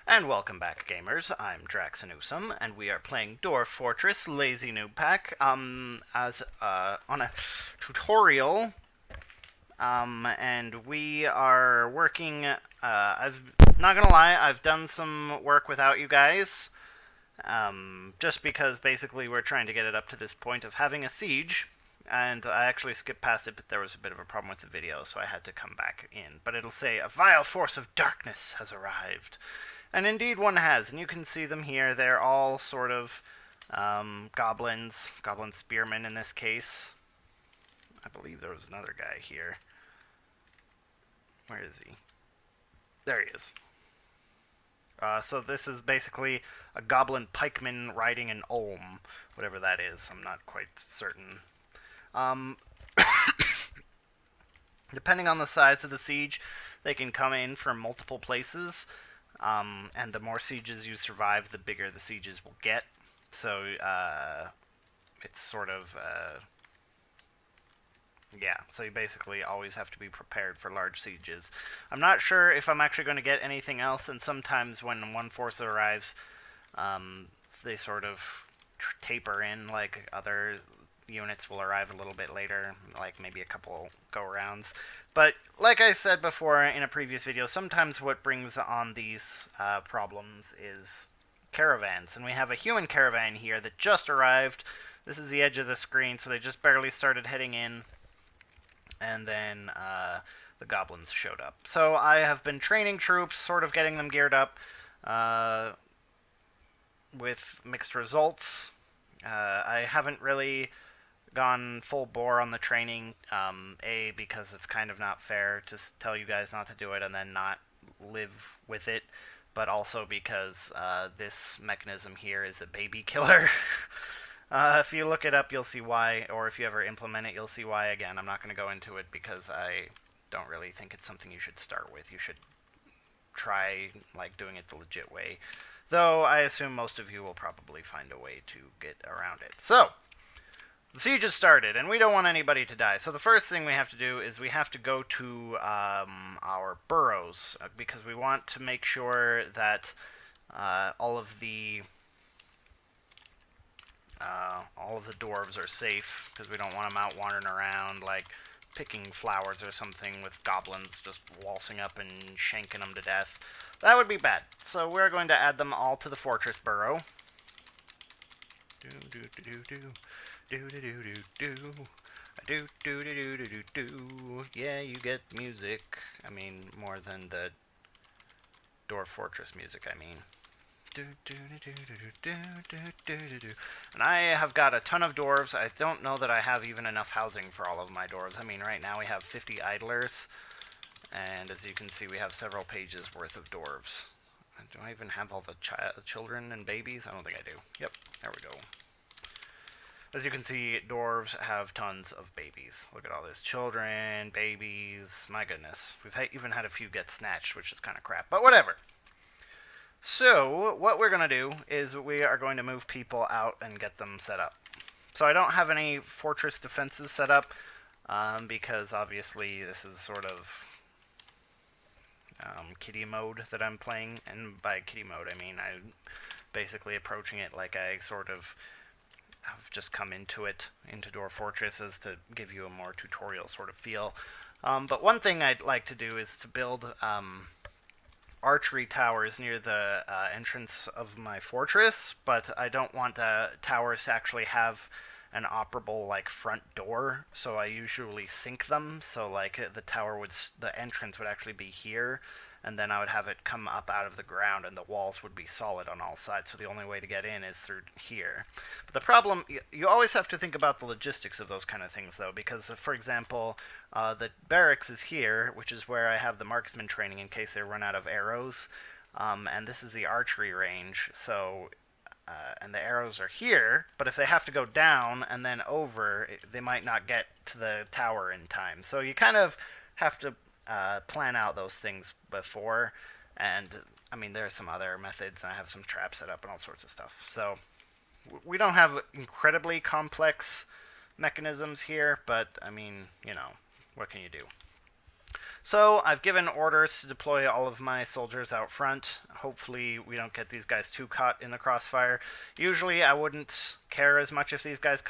And welcome back, gamers. I'm Draxxinusam, and we are playing Dwarf Fortress Lazy Noob Pack, as on a tutorial. And we are working. I've not gonna lie, I've done some work without you guys, just because basically we're trying to get it up to this point of having a siege. And I actually skipped past it, but there was a bit of a problem with the video, so I had to come back in. But it'll say, a vile force of darkness has arrived. And indeed one has, and you can see them here. They're all sort of goblins, goblin spearmen in this case. I believe there was another guy here. Where is he? There he is. So this is basically a goblin pikeman riding an olm, whatever that is. I'm not quite certain. Depending on the size of the siege, they can come in from multiple places. And the more sieges you survive, the bigger the sieges will get. So, it's sort of, yeah, so you basically always have to be prepared for large sieges. I'm not sure if I'm actually going to get anything else, and sometimes when one force arrives, they sort of taper in, like other units will arrive a little bit later, like maybe a couple go-arounds. But like I said before in a previous video, sometimes what brings on these problems is caravans. And we have a human caravan here that just arrived. This is the edge of the screen, so they just barely started heading in. And then the goblins showed up. So I have been training troops, sort of getting them geared up with mixed results. I haven't really gone full bore on the training, because it's kind of not fair to tell you guys not to do it and then not live with it, but also because this mechanism here is a baby killer. If you look it up, you'll see why, or if you ever implement it, you'll see why. Again, I'm not going to go into it because I don't really think it's something you should start with. You should try, like, doing it the legit way, though I assume most of you will probably find a way to get around it. So the siege has started, and we don't want anybody to die. So the first thing we have to do is we have to go to our burrows, because we want to make sure that all of the dwarves are safe, because we don't want them out wandering around, like picking flowers or something with goblins just waltzing up and shanking them to death. That would be bad. So we're going to add them all to the fortress burrow. Yeah, you get music. I mean, more than the Dwarf Fortress music, I mean. And I have got a ton of dwarves. I don't know that I have even enough housing for all of my dwarves. I mean, right now we have 50 idlers, and as you can see, we have several pages worth of dwarves. Do I even have all the children and babies? I don't think I do. Yep, there we go. As you can see, dwarves have tons of babies. Look at all this. Children, babies, my goodness. We've even had a few get snatched, which is kind of crap, but whatever. So, what we're going to do is we are going to move people out and get them set up. So I don't have any fortress defenses set up, because obviously this is sort of kiddie mode that I'm playing. And by kiddie mode, I mean I'm basically approaching it like I sort of have just come into Dwarf Fortress, as to give you a more tutorial sort of feel. But one thing I'd like to do is to build archery towers near the entrance of my fortress, but I don't want the towers to actually have an operable, like, front door, so I usually sink them, so, like, the entrance would actually be here, and then I would have it come up out of the ground, and the walls would be solid on all sides, so the only way to get in is through here. But the problem, you always have to think about the logistics of those kind of things, though, because, for example, the barracks is here, which is where I have the marksman training in case they run out of arrows, and this is the archery range, so and the arrows are here, but if they have to go down and then over, they might not get to the tower in time. So you kind of have to plan out those things before, and I mean, there are some other methods, and I have some traps set up and all sorts of stuff. So we don't have incredibly complex mechanisms here, but I mean, you know, what can you do? So I've given orders to deploy all of my soldiers out front. Hopefully we don't get these guys too caught in the crossfire. Usually I wouldn't care as much if these guys get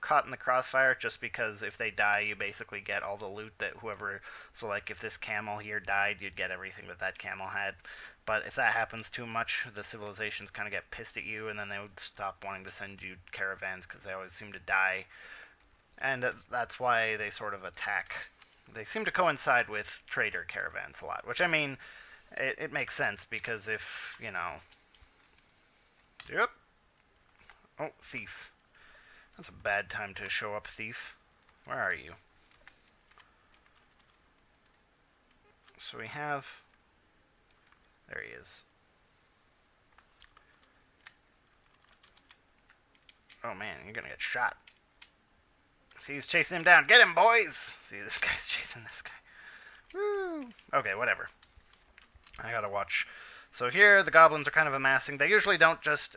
caught in the crossfire, just because if they die, you basically get all the loot that whoever... So like if this camel here died, you'd get everything that that camel had. But if that happens too much, the civilizations kind of get pissed at you, and then they would stop wanting to send you caravans because they always seem to die. And that's why they sort of attack. They seem to coincide with trader caravans a lot, which, I mean, it makes sense, because if, you know... Yep. Oh, thief. That's a bad time to show up, thief. Where are you? So we have... There he is. Oh man, you're gonna get shot. See, he's chasing him down. Get him, boys! See, this guy's chasing this guy. Woo! Okay, whatever. I gotta watch. So here, the goblins are kind of amassing. They usually don't just...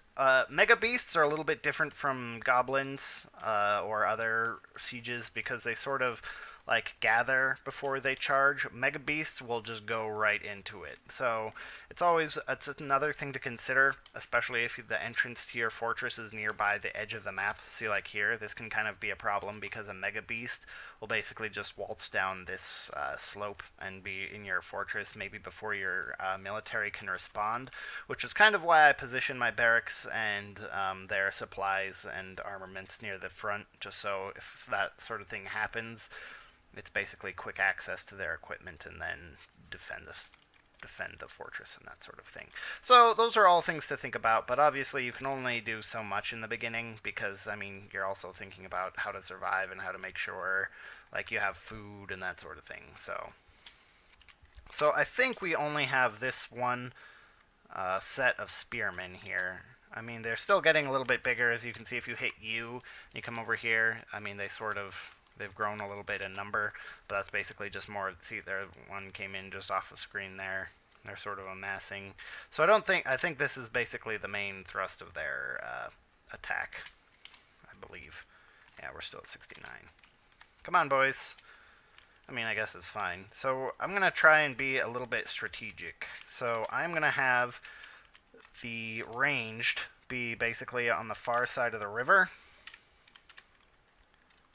Mega beasts are a little bit different from goblins or other sieges, because they sort of, like, gather before they charge. Mega beasts will just go right into it. So it's another thing to consider, especially if the entrance to your fortress is nearby the edge of the map. See, like here, this can kind of be a problem, because a mega beast will basically just waltz down this slope and be in your fortress maybe before your military can respond, which is kind of why I position my barracks and their supplies and armaments near the front, just so if that sort of thing happens, it's basically quick access to their equipment, and then defend the fortress and that sort of thing. So those are all things to think about, but obviously you can only do so much in the beginning, because, I mean, you're also thinking about how to survive and how to make sure, like, you have food and that sort of thing. So I think we only have this one set of spearmen here. I mean, they're still getting a little bit bigger, as you can see. If you hit U and you come over here, I mean, they've grown a little bit in number, but that's basically just more... See, there, one came in just off the screen there. They're sort of amassing. So I think this is basically the main thrust of their attack, I believe. Yeah, we're still at 69. Come on, boys. I mean, I guess it's fine. So I'm going to try and be a little bit strategic. So I'm going to have the ranged be basically on the far side of the river.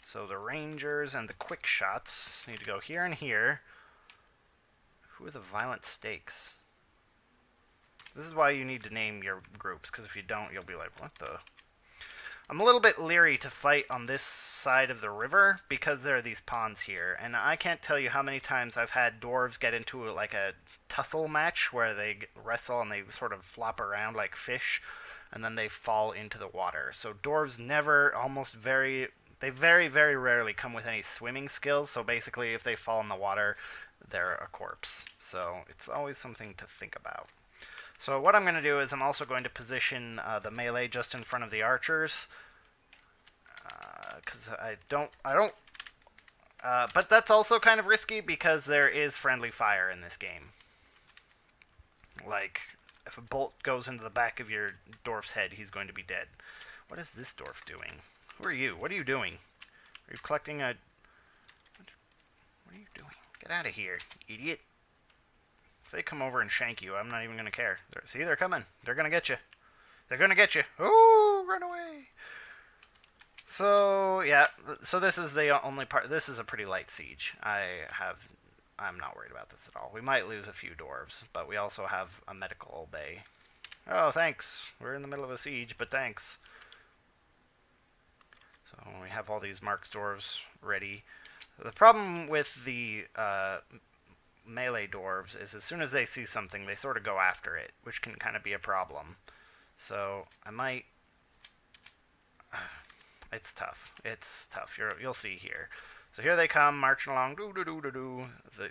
So the rangers and the quick shots need to go here and here. Who are the violent stakes? This is why you need to name your groups, because if you don't, you'll be like, what the... I'm a little bit leery to fight on this side of the river, because there are these ponds here, and I can't tell you how many times I've had dwarves get into like a tussle match where they wrestle and they sort of flop around like fish, and then they fall into the water. So dwarves they very, very rarely come with any swimming skills, so basically if they fall in the water, they're a corpse. So it's always something to think about. So what I'm going to do is I'm also going to position the melee just in front of the archers, because but that's also kind of risky, because there is friendly fire in this game. Like, if a bolt goes into the back of your dwarf's head, he's going to be dead. What is this dwarf doing? Who are you? What are you doing? Are you collecting a... What are you doing? Get out of here, idiot. If they come over and shank you, I'm not even going to care. See, they're coming. They're going to get you. They're going to get you. Ooh, run away. So, yeah. So this is the only part. This is a pretty light siege. I'm not worried about this at all. We might lose a few dwarves, but we also have a medical bay. Oh, thanks. We're in the middle of a siege, but thanks. So we have all these marks dwarves ready. The problem with the melee dwarves is as soon as they see something, they sort of go after it, which can kind of be a problem. So I might... It's tough. It's tough. You'll see here. So here they come, marching along.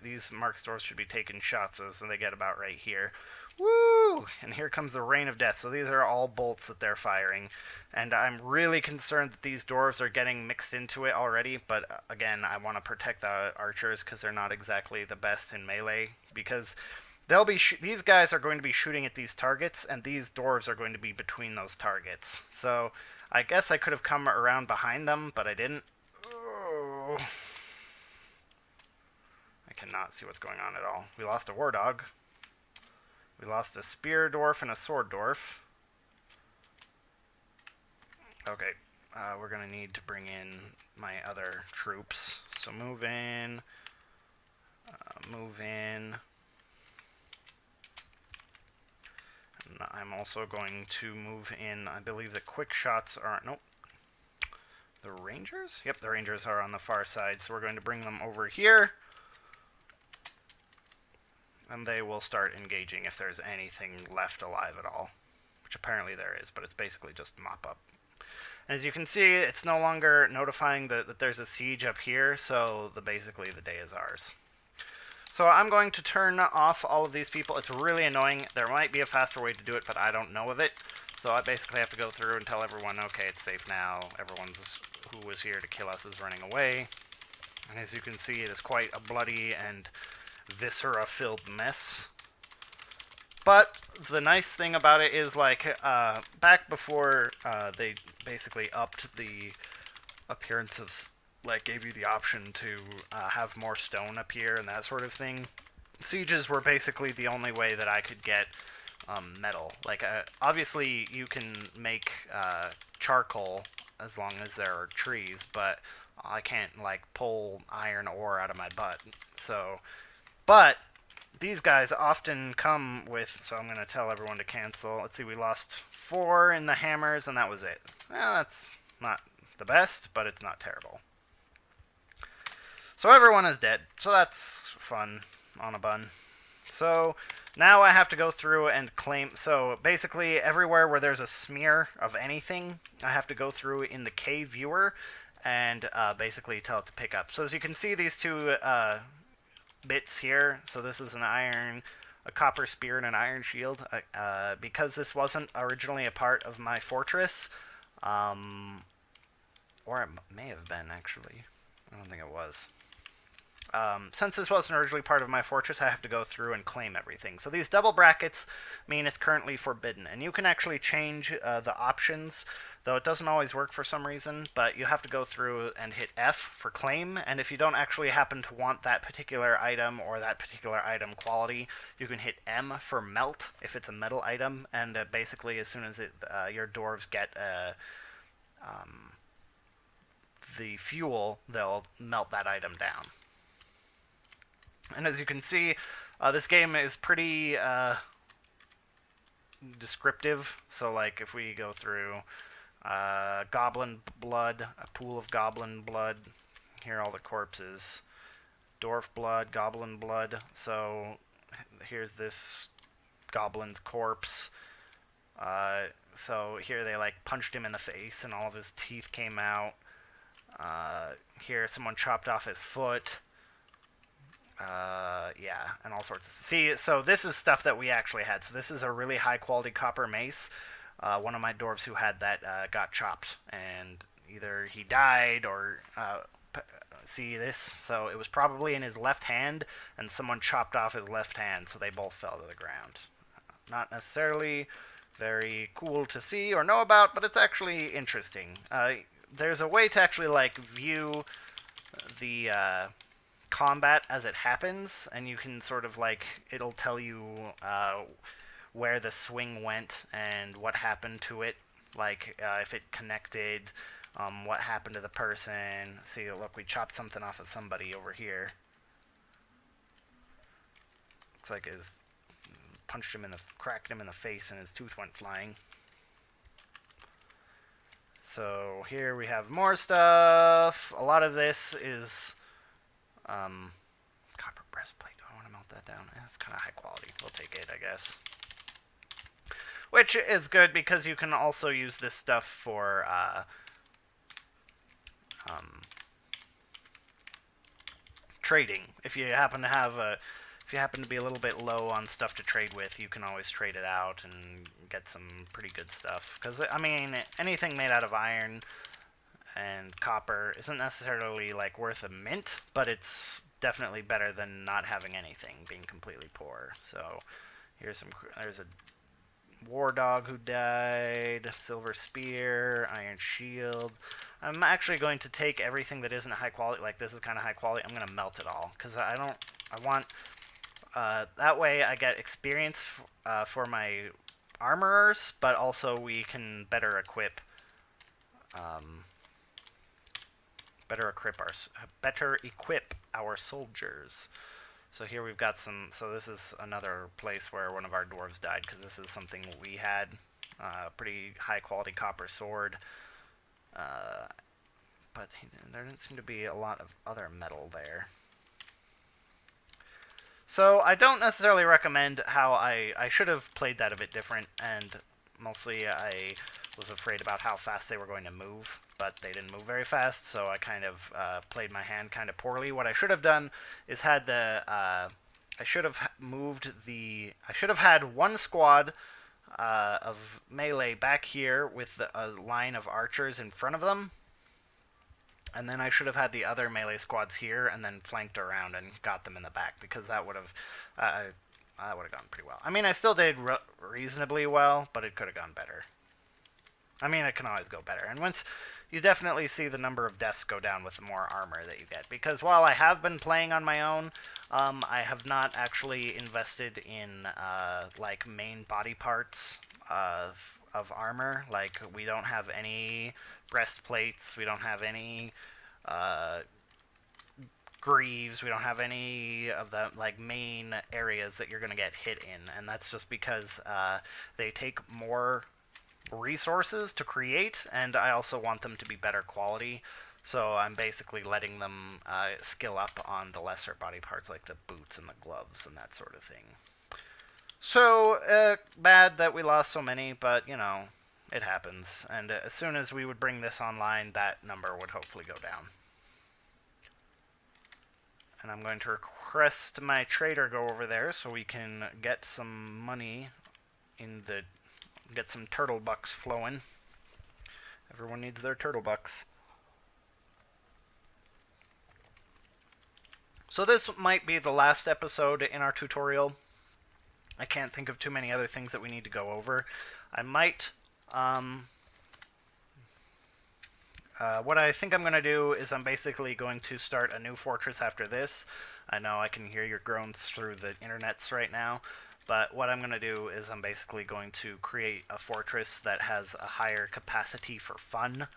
These marks dwarves should be taking shots, so they get about right here. Woo! And here comes the rain of death. So these are all bolts that they're firing. And I'm really concerned that these dwarves are getting mixed into it already. But again, I want to protect the archers, because they're not exactly the best in melee. Because these guys are going to be shooting at these targets, and these dwarves are going to be between those targets. So I guess I could have come around behind them, but I didn't. Oh. cannot see what's going on at all. We lost a war dog. We lost a spear dwarf and a sword dwarf. Okay, we're going to need to bring in my other troops. So move in. Move in. And I'm also going to move in, I believe the quick shots are, nope. The rangers? Yep, the rangers are on the far side, so we're going to bring them over here. And they will start engaging if there's anything left alive at all. Which apparently there is, but it's basically just mop up. As you can see, it's no longer notifying that there's a siege up here, so basically the day is ours. So I'm going to turn off all of these people. It's really annoying. There might be a faster way to do it, but I don't know of it. So I basically have to go through and tell everyone, okay, it's safe now. Everyone who was here to kill us is running away. And as you can see, it is quite a bloody and viscera-filled mess. But the nice thing about it is, like, back before they basically upped the appearance of, like, gave you the option to have more stone appear and that sort of thing, sieges were basically the only way that I could get metal. Like, obviously you can make charcoal as long as there are trees, but I can't, like, pull iron ore out of my butt. So, but these guys often come with, so I'm going to tell everyone to cancel. Let's see, we lost 4 in the hammers, and that was it. Well, that's not the best, but it's not terrible. So everyone is dead, so that's fun on a bun. So now I have to go through and claim, so basically everywhere where there's a smear of anything, I have to go through in the K viewer and basically tell it to pick up. So as you can see, these two bits here, so this is an iron, a copper spear, and an iron shield. Because this wasn't originally a part of my fortress, or it may have been, actually. I don't think it was. Since this wasn't originally part of my fortress, I have to go through and claim everything. So these double brackets mean it's currently forbidden, and you can actually change the options, though it doesn't always work for some reason, but you have to go through and hit F for claim, and if you don't actually happen to want that particular item or that particular item quality, you can hit M for melt if it's a metal item, and basically as soon as your dwarves get the fuel, they'll melt that item down. And as you can see, this game is pretty descriptive. So, like, if we go through goblin blood, a pool of goblin blood, here are all the corpses. Dwarf blood, goblin blood. So here's this goblin's corpse. So here they, like, punched him in the face and all of his teeth came out. Here someone chopped off his foot. Yeah, and all sorts of... See, so this is stuff that we actually had. So this is a really high-quality copper mace. One of my dwarves who had that got chopped, and either he died or... see this? So it was probably in his left hand, and someone chopped off his left hand, so they both fell to the ground. Not necessarily very cool to see or know about, but it's actually interesting. There's a way to actually, like, view the... combat as it happens, and you can sort of, like, it'll tell you where the swing went and what happened to it, like if it connected, what happened to the person. See, look, we chopped something off of somebody over here. Looks like it punched him in the, cracked him in the face and his tooth went flying. So here we have more stuff. A lot of this is copper breastplate. Do I want to melt that down? It's kind of high quality. We'll take it, I guess. Which is good because you can also use this stuff for trading. If you happen to have if you happen to be a little bit low on stuff to trade with, you can always trade it out and get some pretty good stuff. Because I mean, anything made out of iron and copper isn't necessarily, like, worth a mint, but it's definitely better than not having anything, being completely poor. So here's there's a war dog who died, silver spear, iron shield. I'm actually going to take everything that isn't high quality, like this is kind of high quality, I'm going to melt it all, because I I want that way I get experience for my armorers, but also we can better equip better equip our soldiers. So here we've got some. So this is another place where one of our dwarves died, because this is something we had. Pretty high quality copper sword. But there didn't seem to be a lot of other metal there. So I don't necessarily recommend how I should have played that a bit different, and mostly I was afraid about how fast they were going to move, but they didn't move very fast, so I kind of played my hand kind of poorly. What I should have done is had the I should have had one squad of melee back here with a line of archers in front of them. And then I should have had the other melee squads here, and then flanked around and got them in the back, because that would have gone pretty well. I mean, I still did reasonably well, but it could have gone better. I mean, it can always go better. And once you definitely see the number of deaths go down with the more armor that you get, because while I have been playing on my own, I have not actually invested in like main body parts of armor. Like, we don't have any breastplates, we don't have any greaves, we don't have any of the like main areas that you're going to get hit in, and that's just because they take more resources to create, and I also want them to be better quality, so I'm basically letting them skill up on the lesser body parts like the boots and the gloves and that sort of thing. So, bad that we lost so many, but, you know, it happens. And as soon as we would bring this online, that number would hopefully go down. And I'm going to request my trader go over there so we can get some money in the... get some turtle bucks flowing. Everyone needs their turtle bucks. So this might be the last episode in our tutorial. I can't think of too many other things that we need to go over. I might, what I think I'm going to do is I'm basically going to start a new fortress after this. I know I can hear your groans through the internets right now, but what I'm going to do is I'm basically going to create a fortress that has a higher capacity for fun.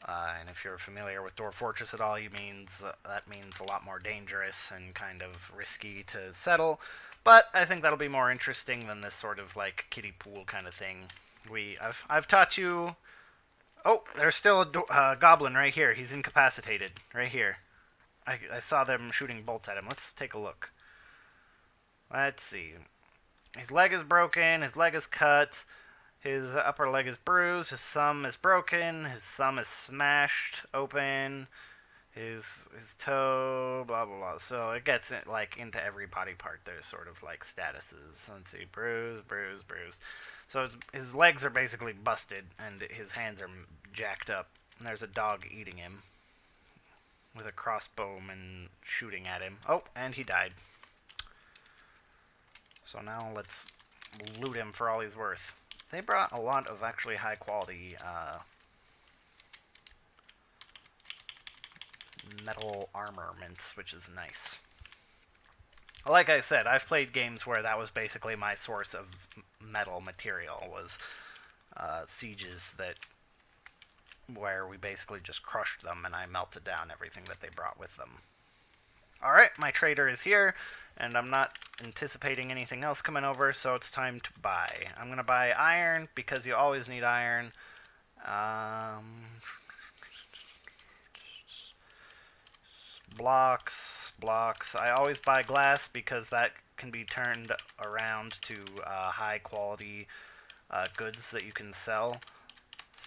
And if you're familiar with Dwarf Fortress at all, that means a lot more dangerous and kind of risky to settle. But I think that'll be more interesting than this sort of like kiddie pool kind of thing. I've taught you. Oh, there's still a goblin right here. He's incapacitated right here. I saw them shooting bolts at him. Let's take a look. Let's see. His leg is broken. His leg is cut. His upper leg is bruised. His thumb is broken. His thumb is smashed open. His toe, blah blah blah. So it gets like into every body part. There's sort of like statuses. Let's see, bruise, bruise, bruise. So his legs are basically busted, and his hands are jacked up. And there's a dog eating him with a crossbowman shooting at him. Oh, and he died. So now let's loot him for all he's worth. They brought a lot of actually high quality metal armaments, which is nice. Like I said, I've played games where that was basically my source of metal material, was sieges where we basically just crushed them and I melted down everything that they brought with them. Alright, my trader is here, and I'm not anticipating anything else coming over, so it's time to buy. I'm going to buy iron, because you always need iron. Blocks. I always buy glass, because that can be turned around to high quality goods that you can sell.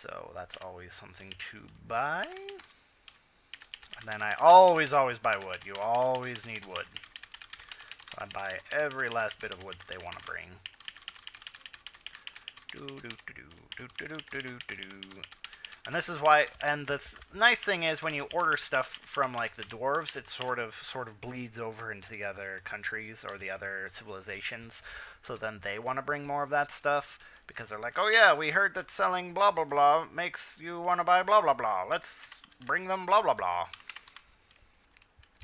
So that's always something to buy. And then I always buy wood. You always need wood. So I buy every last bit of wood that they want to bring. And this is why, and the nice thing is when you order stuff from like the dwarves, it sort of bleeds over into the other countries or the other civilizations. So then they want to bring more of that stuff, because they're like, oh yeah, we heard that selling blah blah blah makes you want to buy blah blah blah. Let's bring them blah blah blah.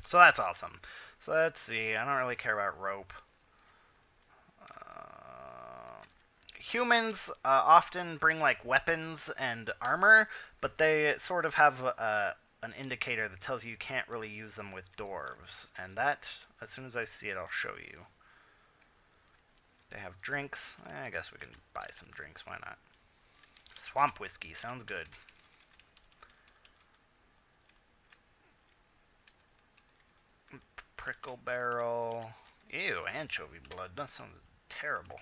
So that's awesome. So let's see. I don't really care about rope. Humans often bring like weapons and armor, but they sort of have an indicator that tells you can't really use them with dwarves. And that, as soon as I see it, I'll show you. They have drinks. I guess we can buy some drinks. Why not? Swamp whiskey sounds good. Prickle barrel. Ew, anchovy blood. That sounds terrible.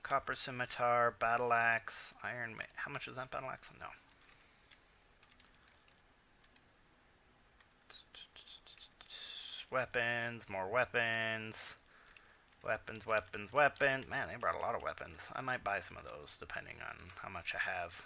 Copper scimitar, battle axe, iron. How much is that battle axe? No. Weapons, more weapons. Weapons, weapons, weapons. Man, they brought a lot of weapons. I might buy some of those depending on how much I have.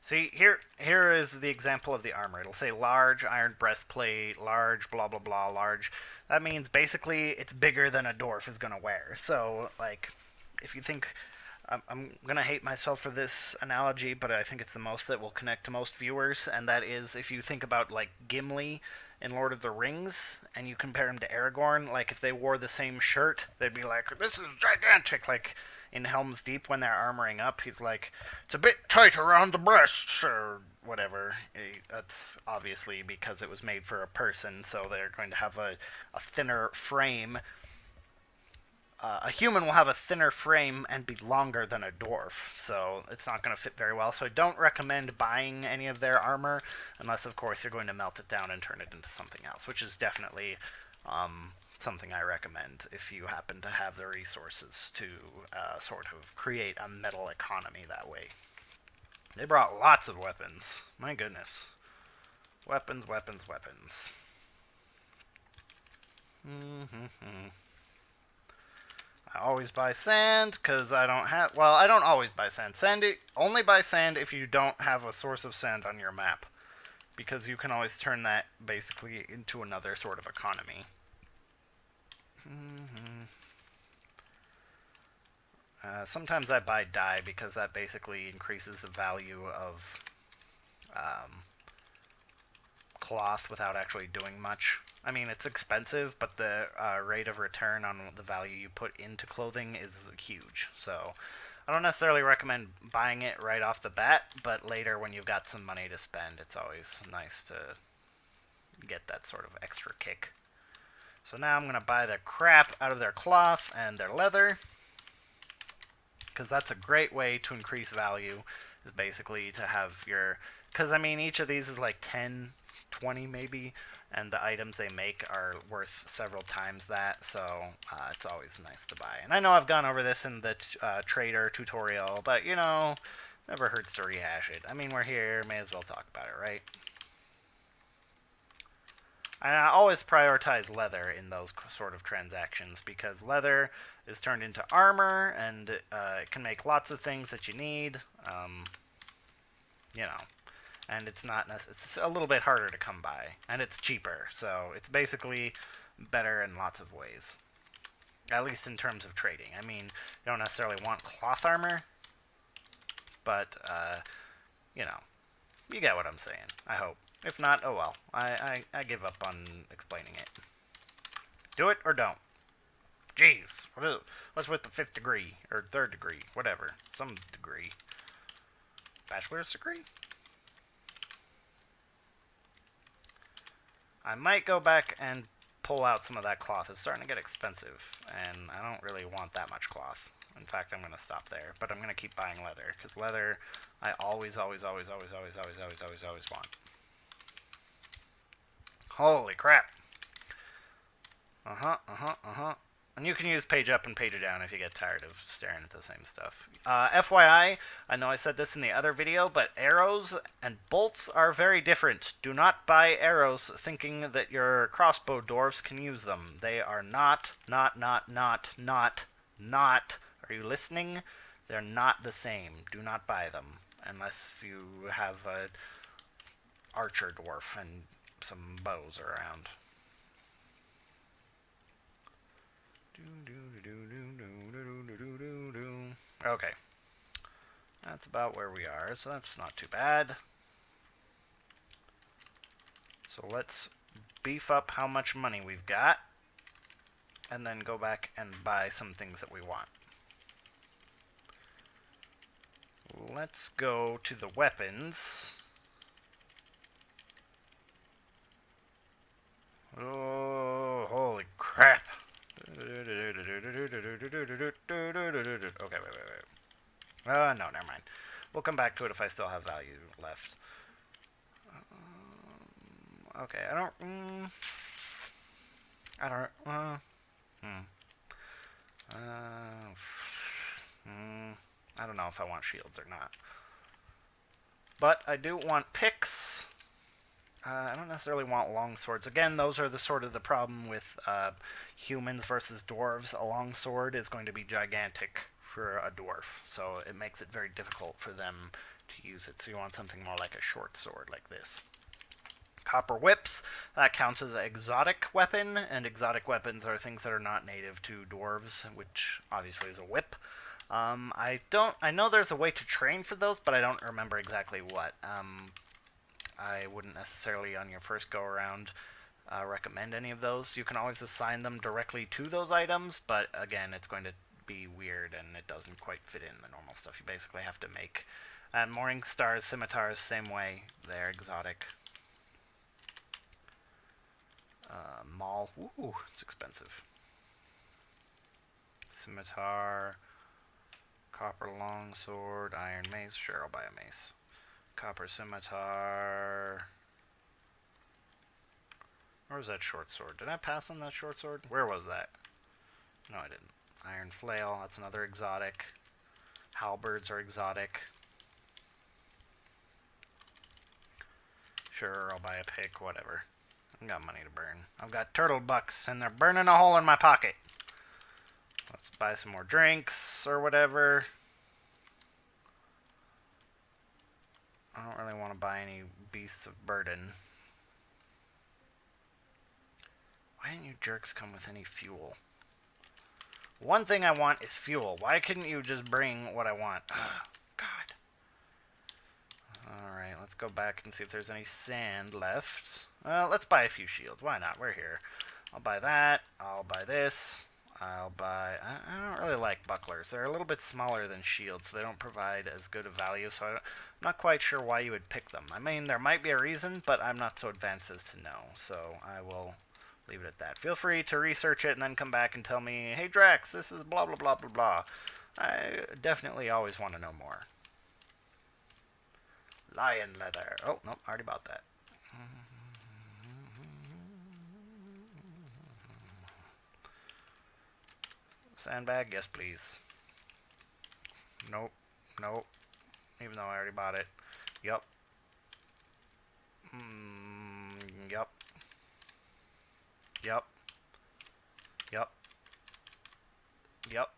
See, here is the example of the armor. It'll say large iron breastplate, large blah blah blah, large. That means basically it's bigger than a dwarf is gonna wear. So, like, if you think I'm gonna hate myself for this analogy, but I think it's the most that will connect to most viewers, and that is if you think about like Gimli in Lord of the Rings, and you compare him to Aragorn. Like if they wore the same shirt, they'd be like, "This is gigantic!" Like in Helm's Deep when they're armoring up, he's like, "It's a bit tight around the breast," or whatever. That's obviously because it was made for a person, so they're going to have a thinner frame. A human will have a thinner frame and be longer than a dwarf, so it's not going to fit very well. So I don't recommend buying any of their armor, unless, of course, you're going to melt it down and turn it into something else, which is definitely something I recommend if you happen to have the resources to sort of create a metal economy that way. They brought lots of weapons. My goodness. Weapons, weapons, weapons. I always buy sand because I don't have... Well, I don't always buy sand. Only buy sand if you don't have a source of sand on your map, because you can always turn that basically into another sort of economy. Sometimes I buy dye because that basically increases the value of cloth without actually doing much. I mean, it's expensive, but the rate of return on the value you put into clothing is huge. So I don't necessarily recommend buying it right off the bat, but later when you've got some money to spend, it's always nice to get that sort of extra kick. So now I'm going to buy the crap out of their cloth and their leather, because that's a great way to increase value, is basically to have your... Because, I mean, each of these is like 10, 20 maybe, and the items they make are worth several times that, so it's always nice to buy. And I know I've gone over this in the trader tutorial, but, you know, never hurts to rehash it. I mean, we're here, may as well talk about it, right? And I always prioritize leather in those sort of transactions, because leather is turned into armor, and it can make lots of things that you need, you know. And it's it's a little bit harder to come by, and it's cheaper, so it's basically better in lots of ways, at least in terms of trading. I mean, you don't necessarily want cloth armor, but you know, you get what I'm saying, I hope. If not, oh well. I give up on explaining it. Do it or don't. Jeez, what's with the 5th degree or 3rd degree, whatever, some degree. Bachelor's degree? I might go back and pull out some of that cloth. It's starting to get expensive, and I don't really want that much cloth. In fact, I'm going to stop there, but I'm going to keep buying leather, because leather I always want. Holy crap. And you can use page up and page down if you get tired of staring at the same stuff. FYI, I know I said this in the other video, but arrows and bolts are very different. Do not buy arrows thinking that your crossbow dwarves can use them. They are not. Are you listening? They're not the same. Do not buy them unless you have a archer dwarf and some bows around. Okay. That's about where we are, so that's not too bad. So let's beef up how much money we've got, and then go back and buy some things that we want. Let's go to the weapons. Oh, holy crap. Okay, wait. No, never mind. We'll come back to it if I still have value left. Okay, I don't know if I want shields or not. But I do want picks. I don't necessarily want long swords. Again, those are the sort of the problem with humans versus dwarves. A long sword is going to be gigantic for a dwarf, so it makes it very difficult for them to use it. So you want something more like a short sword, like this. Copper whips, that counts as an exotic weapon, and exotic weapons are things that are not native to dwarves, which obviously is a whip. I know there's a way to train for those, but I don't remember exactly what. I wouldn't necessarily, on your first go-around, recommend any of those. You can always assign them directly to those items, but again, it's going to be weird, and it doesn't quite fit in the normal stuff. You basically have to make... Morning Stars, Scimitars, same way. They're exotic. Maul. Ooh, it's expensive. Scimitar. Copper longsword. Iron mace. Sure, I'll buy a mace. Copper scimitar. Where was that short sword? Did I pass on that short sword? Where was that? No, I didn't. Iron flail. That's another exotic. Halberds are exotic. Sure, I'll buy a pick. Whatever. I've got money to burn. I've got turtle bucks, and they're burning a hole in my pocket. Let's buy some more drinks or whatever. I don't really want to buy any beasts of burden. Why didn't you jerks come with any fuel? One thing I want is fuel. Why couldn't you just bring what I want? Oh, God. Alright, let's go back and see if there's any sand left. Let's buy a few shields. Why not? We're here. I'll buy that. I'll buy this. I'll buy... I don't really like bucklers. They're a little bit smaller than shields, so they don't provide as good a value, so I'm not quite sure why you would pick them. I mean, there might be a reason, but I'm not so advanced as to know, so I will leave it at that. Feel free to research it and then come back and tell me, hey, Drax, this is blah, blah, blah, blah, blah. I definitely always want to know more. Lion leather. Oh, nope, I already bought that. Sandbag? Yes, please. Nope. Nope. Even though I already bought it. Yup. Yup. Yup. Yup. Yup.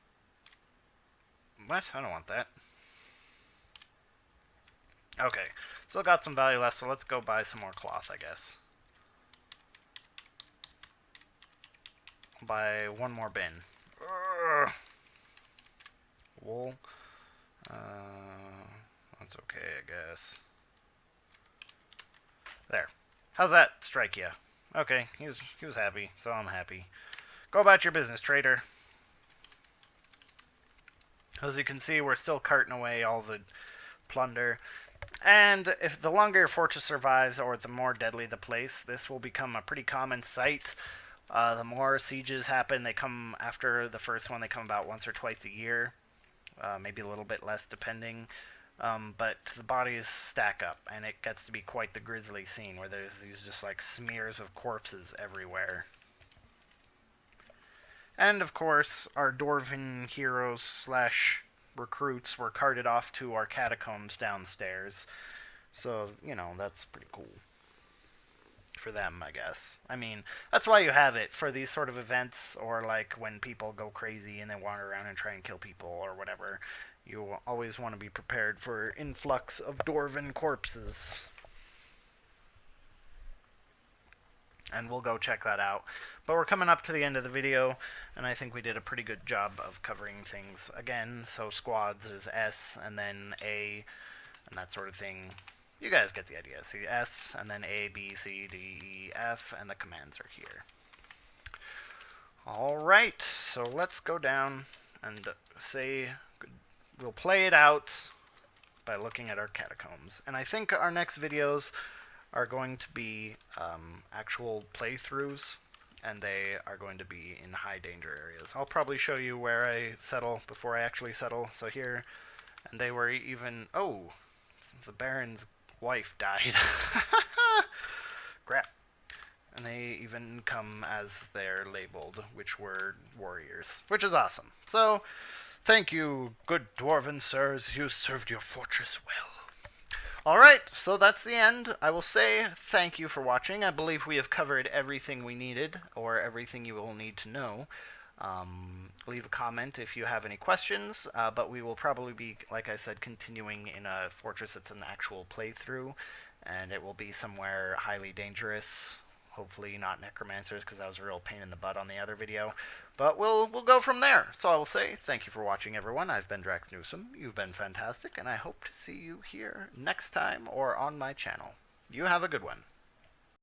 What? I don't want that. Okay. Still got some value left, so let's go buy some more cloth, I guess. I'll buy one more bin. Urgh. Wool. That's okay, I guess. There. How's that strike you? Okay, he was happy, so I'm happy. Go about your business, trader. As you can see, we're still carting away all the plunder. And if the longer your fortress survives, or the more deadly the place, this will become a pretty common sight. The more sieges happen, they come after the first one, they come about once or twice a year. Maybe a little bit less depending. But the bodies stack up, and it gets to be quite the grisly scene where there's these just like smears of corpses everywhere. And of course, our dwarven heroes slash recruits were carted off to our catacombs downstairs. So, you know, that's pretty cool. For them, I guess. I mean, that's why you have it, for these sort of events, or like when people go crazy and they wander around and try and kill people or whatever. You always want to be prepared for influx of dwarven corpses. And we'll go check that out. But we're coming up to the end of the video, and I think we did a pretty good job of covering things again. So squads is S, and then A, and that sort of thing. You guys get the idea. See S, and then A, B, C, D, E, F, and the commands are here. Alright, so let's go down and say, we'll play it out by looking at our catacombs. And I think our next videos are going to be actual playthroughs, and they are going to be in high danger areas. I'll probably show you where I settle before I actually settle. So here, and they were even, oh, the Baron's wife died. Crap. And they even come as they're labeled, which were warriors, which is awesome. So, thank you, good dwarven sirs. You served your fortress well. Alright, so that's the end. I will say thank you for watching. I believe we have covered everything we needed, or everything you will need to know. Leave a comment if you have any questions, but we will probably be, like I said, continuing in a fortress that's an actual playthrough, and it will be somewhere highly dangerous. Hopefully not necromancers, because that was a real pain in the butt on the other video. But we'll go from there. So I will say thank you for watching, everyone. I've been Draxxinusam. You've been fantastic, and I hope to see you here next time or on my channel. You have a good one.